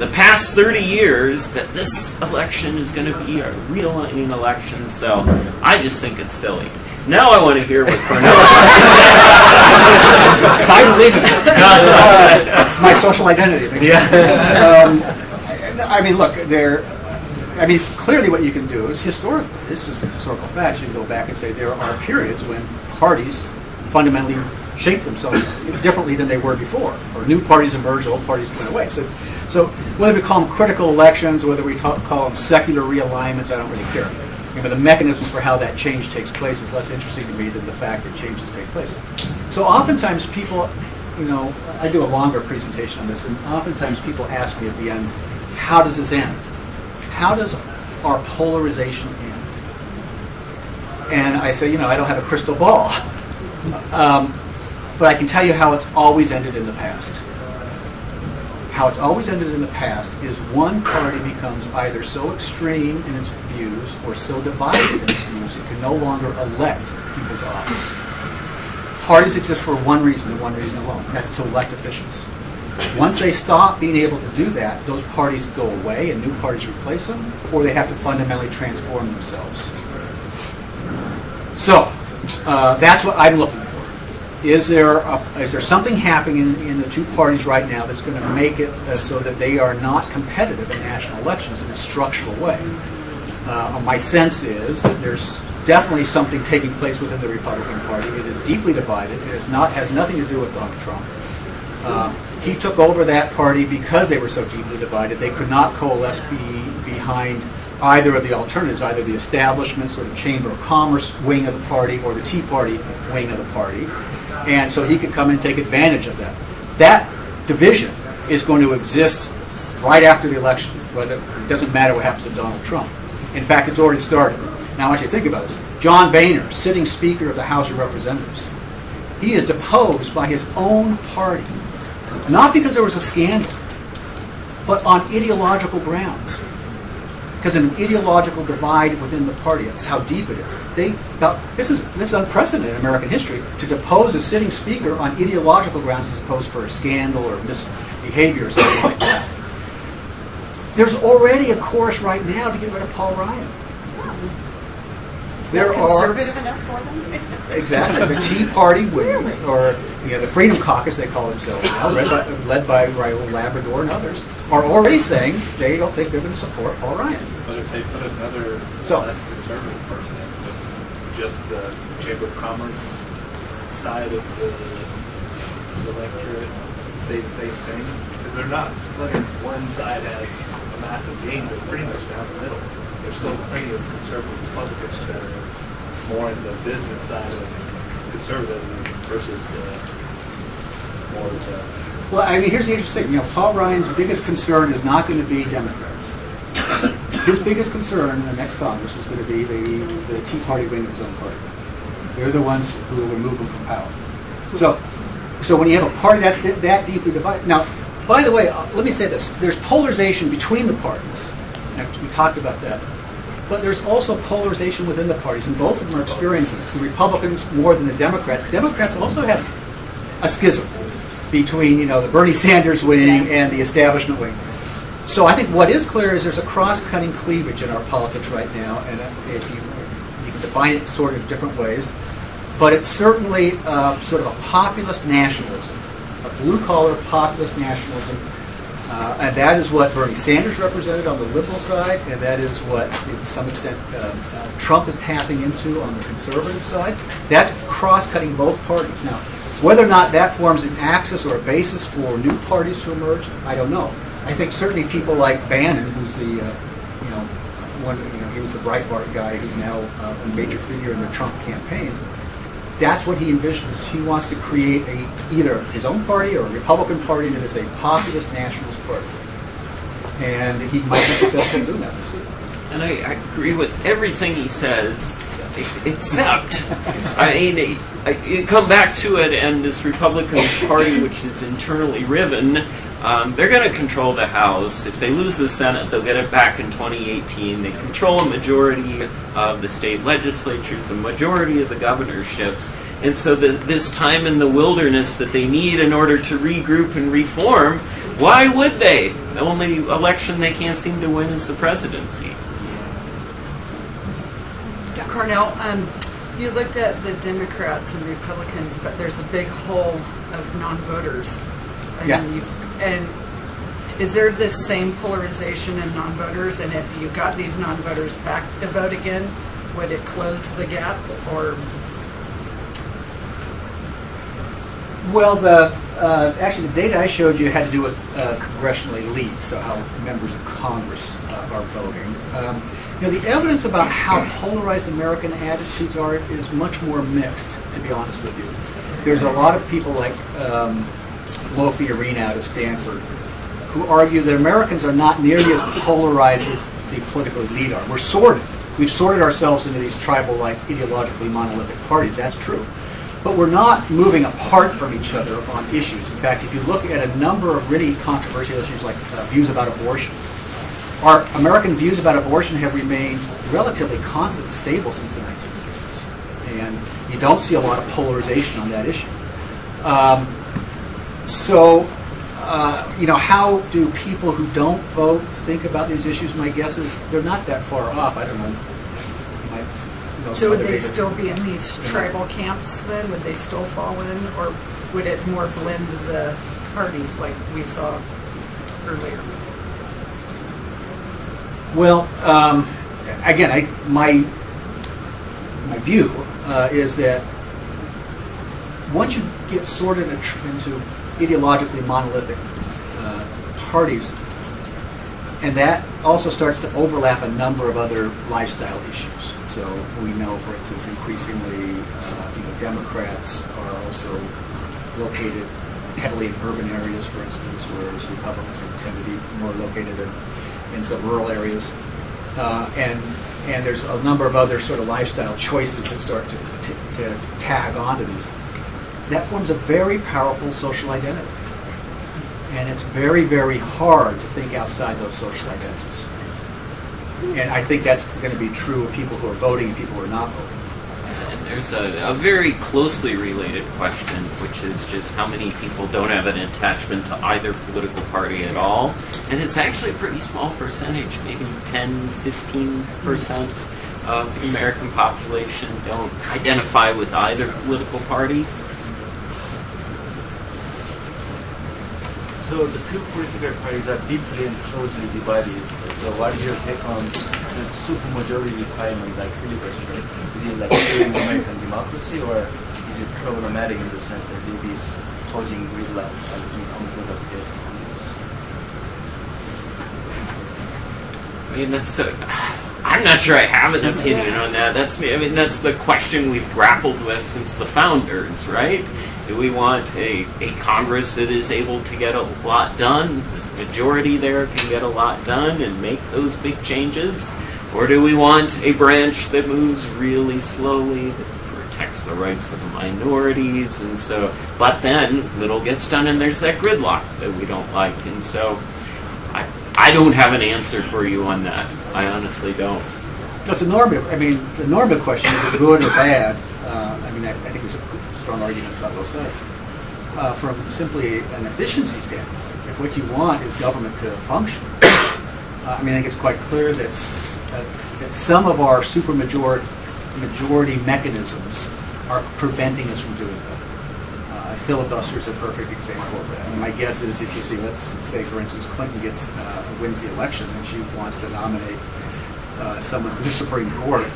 the past 30 years that this election is going to be a realigning election, so I just think it's silly. Now I want to hear what Cornell I believe it. It's my social identity. I mean, look, clearly what you can do is historically, it's just a historical fact. You can go back and say there are periods when parties fundamentally shape themselves differently than they were before, or new parties emerge, old parties went away. So whether we call them critical elections, whether we call them secular realignments, I don't really care. The mechanism for how that change takes place is less interesting to me than the fact that changes take place. So oftentimes people, I do a longer presentation on this, and oftentimes people ask me at the end, how does this end? How does our polarization end? And I say, I don't have a crystal ball. But I can tell you how it's always ended in the past. How it's always ended in the past is one party becomes either so extreme in its views or so divided in its views it can no longer elect people to office. Parties exist for one reason and one reason alone. That's to elect officials. Once they stop being able to do that, those parties go away and new parties replace them, or they have to fundamentally transform themselves. So that's what I'm looking for. is there something happening in the two parties right now that's going to make it so that they are not competitive in national elections in a structural way? My sense is that there's definitely something taking place within the Republican Party. It is deeply divided. It has nothing to do with Donald Trump. He took over that party because they were so deeply divided. They could not coalesce behind either of the alternatives, either the establishment sort of Chamber of Commerce wing of the party or the Tea Party wing of the party. And so he could come and take advantage of that. That division is going to exist right after the election, whether it doesn't matter what happens to Donald Trump. In fact, it's already started. Now, I want you to think about this. John Boehner, sitting Speaker of the House of Representatives, he is deposed by his own party, not because there was a scandal, but on ideological grounds. Because an ideological divide within the party, that's how deep it is. This is unprecedented in American history, to depose a sitting speaker on ideological grounds as opposed for a scandal or misbehavior or something like that. There's already a chorus right now to get rid of Paul Ryan. They're conservative enough for them? Exactly. The Tea Party, or the Freedom Caucus, they call themselves now, led by Raul Labrador and others, are already saying they don't think they're going to support Paul Ryan. But if they put another less conservative person in with just the Chamber of Commerce side of the electorate, say the same thing, because they're not splitting. One side has a massive gain, they're pretty much down the middle. There's still plenty of conservative Republicans that are more in the business side of conservative versus more of the... Well, I mean, here's the interesting thing. Paul Ryan's biggest concern is not going to be Democrats. His biggest concern in the next Congress is going to be the Tea Party wing of his own party. They're the ones who will remove him from power. So when you have a party that's that deeply divided... Now, by the way, let me say this. There's polarization between the parties. We talked about that. But there's also polarization within the parties, and both of them are experiencing this. The Republicans more than the Democrats. Democrats also have a schism between, the Bernie Sanders wing and the establishment wing. So I think what is clear is there's a cross-cutting cleavage in our politics right now, and if you can define it sort of different ways. But it's certainly sort of a populist nationalism, a blue-collar populist nationalism. And that is what Bernie Sanders represented on the liberal side, and that is what, to some extent, Trump is tapping into on the conservative side. That's cross-cutting both parties. Now, whether or not that forms an axis or a basis for new parties to emerge, I don't know. I think certainly people like Bannon, who's the, he was the Breitbart guy who's now a major figure in the Trump campaign. That's what he envisions. He wants to create either his own party or a Republican party that is a populist nationalist party. And he might be successful in doing that. And I agree with everything he says, except, you come back to it, and this Republican Party, which is internally riven, they're going to control the House. If they lose the Senate, they'll get it back in 2018. They control a majority of the state legislatures, a majority of the governorships. And so this time in the wilderness that they need in order to regroup and reform, why would they? The only election they can't seem to win is the presidency. Cornell, you looked at the Democrats and Republicans, but there's a big hole of non-voters. And is there this same polarization in non-voters? And if you got these non-voters back to vote again, would it close the gap? Or well, actually the data I showed you had to do with congressional elites, so how members of Congress are voting. The evidence about how polarized American attitudes are is much more mixed, to be honest with you. There's a lot of people like Ridout of Stanford who argue that Americans are not nearly as polarized as the political elite are. We're sorted. We've sorted ourselves into these tribal-like, ideologically monolithic parties. That's true. But we're not moving apart from each other on issues. In fact, if you look at a number of really controversial issues like views about abortion, our American views about abortion have remained relatively constant and stable since the 1960s. And you don't see a lot of polarization on that issue. How do people who don't vote think about these issues? My guess is they're not that far off. I don't know. those So would other they data. still be in these tribal camps then? Would they still fall in, or would it more blend the parties like we saw earlier? Well, again, my view is that once you get sorted into ideologically monolithic parties, and that also starts to overlap a number of other lifestyle issues. So we know, for instance, increasingly, Democrats are also located heavily in urban areas, for instance, whereas Republicans tend to be more located in some rural areas. And there's a number of other sort of lifestyle choices that start to tag onto these. That forms a very powerful social identity. And it's very, very hard to think outside those social identities. And I think that's going to be true of people who are voting and people who are not voting. And there's a very closely related question, which is just how many people don't have an attachment to either political party at all. And it's actually a pretty small percentage, maybe 10, 15% of the American population don't identify with either political party. So the two political parties are deeply and closely divided. So what is your take on the supermajority requirement, like filibuster? Is it like saving American democracy, or is it problematic in the sense that it is causing gridlock and unproductive Congress? I mean, I'm not sure I have an opinion on that. That's the question we've grappled with since the founders, right? Do we want a Congress that is able to get a lot done, the majority there can get a lot done and make those big changes? Or do we want a branch that moves really slowly, that protects the rights of the minorities, and so, but then little gets done and there's that gridlock that we don't like, and so I don't have an answer for you on that. I honestly don't. That's a normative. The normative question is it good or bad? I think there's strong arguments on both sides. From simply an efficiency standpoint, if what you want is government to function, I think it's quite clear that some of our majority mechanisms are preventing us from doing that. Filibuster is a perfect example of that. And my guess is if you see, let's say, for instance, Clinton wins the election and she wants to nominate someone for the Supreme Court,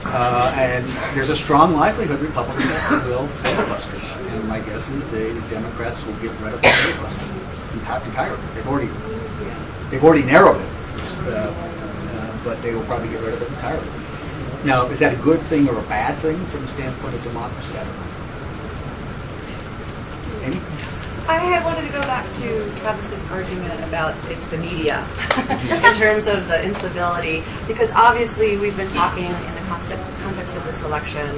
and there's a strong likelihood Republicans will filibuster. And my guess is the Democrats will get rid of the filibuster entirely. They've already narrowed it, but they will probably get rid of it entirely. Now, is that a good thing or a bad thing from the standpoint of democracy? I don't know. Amy? I wanted to go back to Travis's argument about it's the media in terms of the incivility, because obviously we've been talking in the context of this election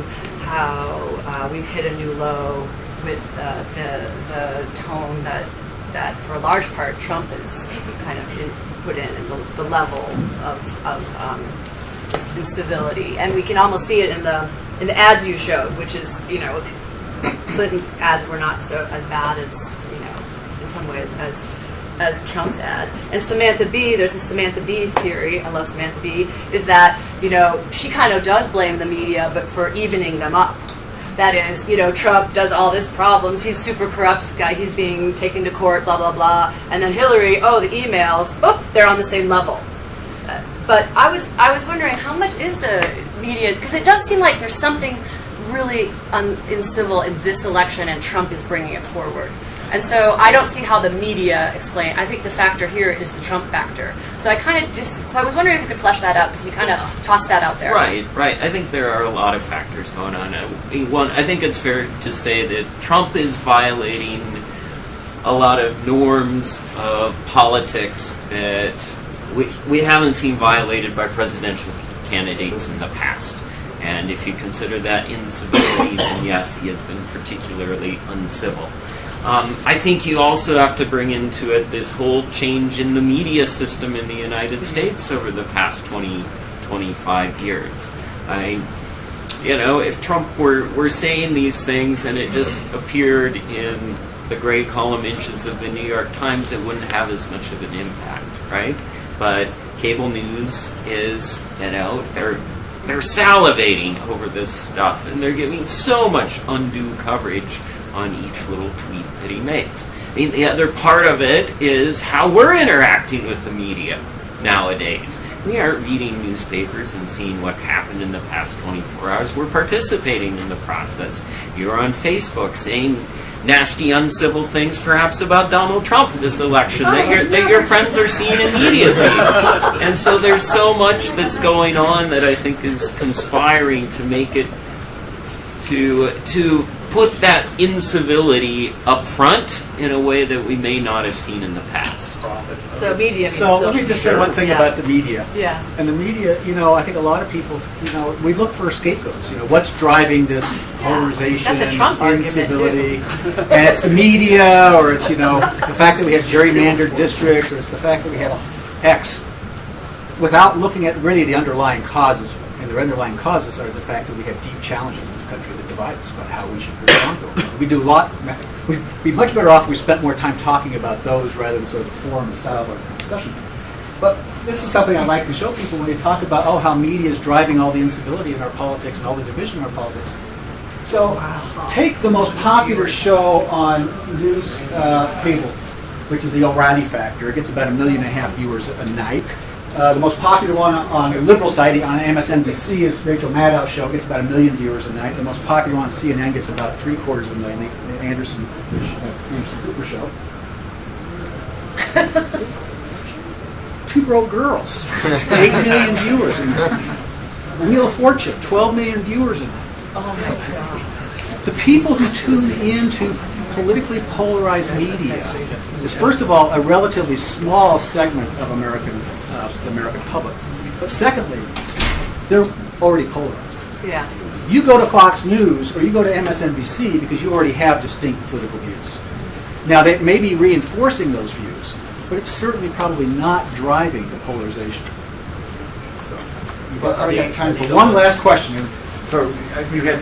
how we've hit a new low with the tone that for a large part Trump is kind of put in the level of just incivility, and we can almost see it in the ads you showed, which is Clinton's ads were not so as bad as in some ways as Trump's ad. And Samantha Bee, there's a Samantha Bee theory, I love Samantha Bee, is that she kind of does blame the media, but for evening them up. That is, Trump does all this problems, he's super corrupt, this guy, he's being taken to court, blah, blah, blah. And then Hillary, the emails, they're on the same level. But I was wondering, how much is the media, because it does seem like there's something really uncivil in this election and Trump is bringing it forward. And so I don't see how the media explain. I think the factor here is the Trump factor. So I was wondering if you could flesh that out, because you kind of tossed that out there. Right. I think there are a lot of factors going on. One, I think it's fair to say that Trump is violating a lot of norms of politics that we haven't seen violated by presidential candidates in the past. And if you consider that incivility, then yes, he has been particularly uncivil. I think you also have to bring into it this whole change in the media system in the United States over the past 25 years. If Trump were saying these things and it just appeared in the gray column inches of the New York Times, it wouldn't have as much of an impact, right? But cable news is, they're salivating over this stuff, and they're giving so much undue coverage on each little tweet that he makes. I mean, the other part of it is how we're interacting with the media nowadays. We aren't reading newspapers and seeing what happened in the past 24 hours. We're participating in the process. You're on Facebook saying nasty, uncivil things, perhaps about Donald Trump this election that your friends are seeing immediately. And so there's so much that's going on that I think is conspiring to make it to put that incivility up front in a way that we may not have seen in the past. So media. So let me just say one thing about the media. Yeah. And the media, I think a lot of people, we look for scapegoats. What's driving this polarization, That's a Trump incivility, and it's the media, or it's the fact that we have gerrymandered districts, or it's the fact that we have X, without looking at really the underlying causes. And the underlying causes are the fact that we have deep challenges in this country that divide us about how we should respond to them. We do a lot. We'd be much better off if we spent more time talking about those rather than sort of the form and style of our discussion. But this is something I'd like to show people when you talk about, how media is driving all the incivility in our politics and all the division in our politics. So take the most popular show on news cable, which is the O'Reilly Factor. It gets about 1.5 million viewers a night. The most popular one on the liberal side, on MSNBC, is Rachel Maddow's show. It gets about 1 million viewers a night. The most popular one on CNN gets about 750,000, the Anderson Cooper show. Two Broke Girls, 8 million viewers a night. Wheel of Fortune, 12 million viewers a night. Oh my God. The people who tune into politically polarized media is, first of all, a relatively small segment of the American public. But secondly, they're already polarized. Yeah. You go to Fox News or you go to MSNBC because you already have distinct political views. Now, they may be reinforcing those views, but it's certainly probably not driving the polarization. So, we've already got time for one last question. So you had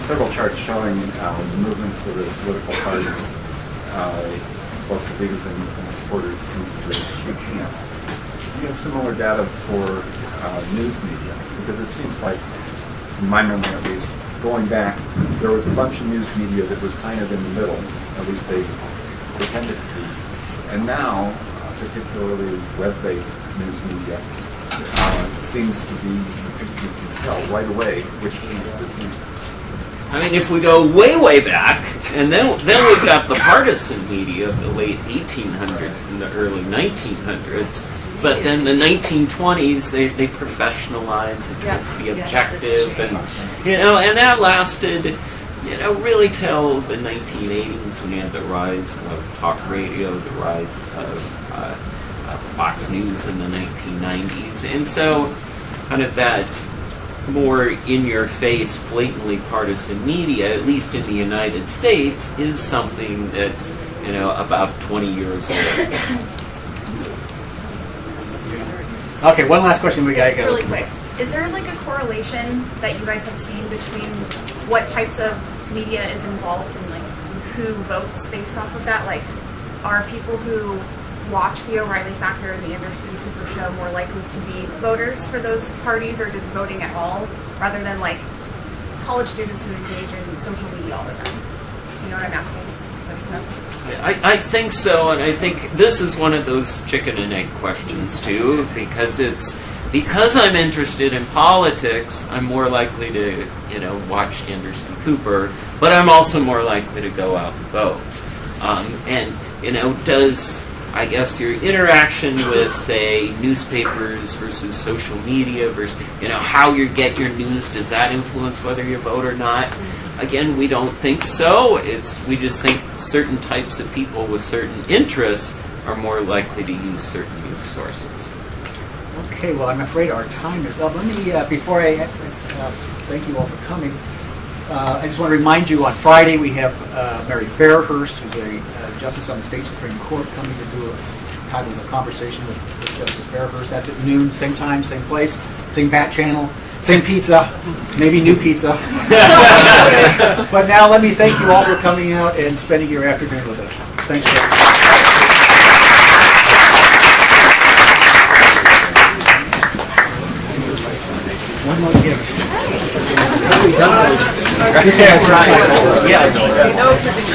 several charts showing the movements of the political parties, both the leaders and supporters into the two camps. Do you have similar data for news media? Because it seems like, in my memory at least, going back, there was a bunch of news media that was kind of in the middle, at least they pretended to be. And now, particularly web-based news media, seems to be, you can tell right away which camp it's in. I mean, if we go way, way back, and then we've got the partisan media of the late 1800s and the early 1900s, but then the 1920s, they professionalized, they tried to be objective, and that lasted, really till the 1980s when you had the rise of talk radio, the rise of Fox News in the 1990s, and so kind of that more in-your-face, blatantly partisan media, at least in the United States, is something that's about 20 years old. Okay, one last question. We gotta go. Really quick, is there like a correlation that you guys have seen between what types of media is involved and like who votes based off of that? Like, are people who watch the O'Reilly Factor and the Anderson Cooper show more likely to be voters for those parties, or just voting at all, rather than like college students who engage in social media all the time? You know what I'm asking? Does that make sense? I think so, and I think this is one of those chicken and egg questions too, because I'm interested in politics, I'm more likely to watch Anderson Cooper, but I'm also more likely to go out and vote. Does, I guess, your interaction with, say, newspapers versus social media versus, how you get your news, does that influence whether you vote or not? Again, we don't think so. We just think certain types of people with certain interests are more likely to use certain news sources. Okay, well, I'm afraid our time is up. Let me, before I thank you all for coming, I just want to remind you, on Friday we have Mary Fairhurst, who's a justice on the state Supreme Court, coming to do a title of a conversation with Justice Fairhurst. That's at noon, same time, same place, same bat channel, same pizza, maybe new pizza. But now let me thank you all for coming out and spending your afternoon with us. Thanks, Jeff. This election cycle. Yes.